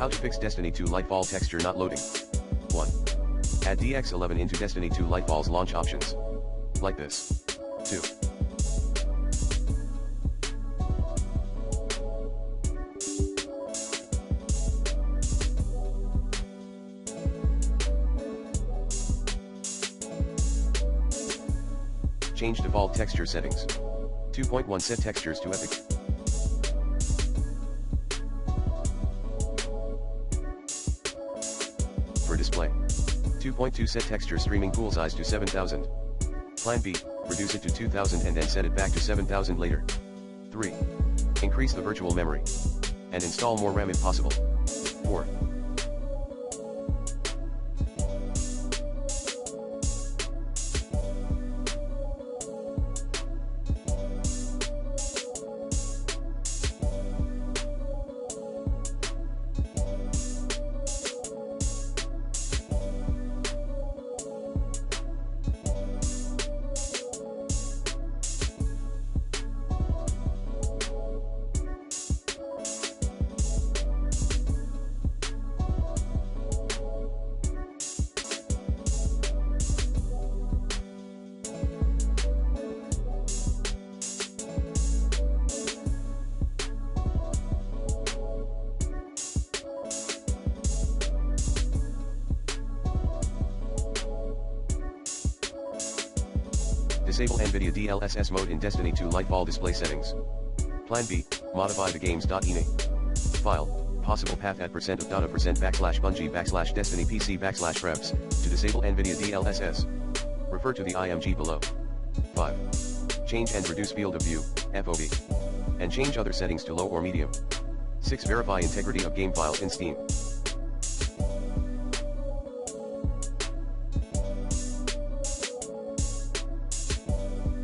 How to fix Destiny 2 Lightfall texture not loading. 1. Add DX11 into Destiny 2 Lightfall's launch options. Like this. 2. Change default texture settings. 2.1 Set textures to epic. For display. 2.2 Set texture streaming pool size to 7000. Plan B, reduce it to 2000 and then set it back to 7000 later. 3. Increase the virtual memory. And install more RAM if possible. 4. Disable NVIDIA DLSS mode in Destiny 2 Lightfall display settings. Plan B, modify the games.ini. File, possible path at %of.data%/Bungie/Destiny PC/revs, to disable NVIDIA DLSS. Refer to the IMG below. 5. Change and reduce field of view, FOV. And change other settings to low or medium. 6. Verify integrity of game file in Steam.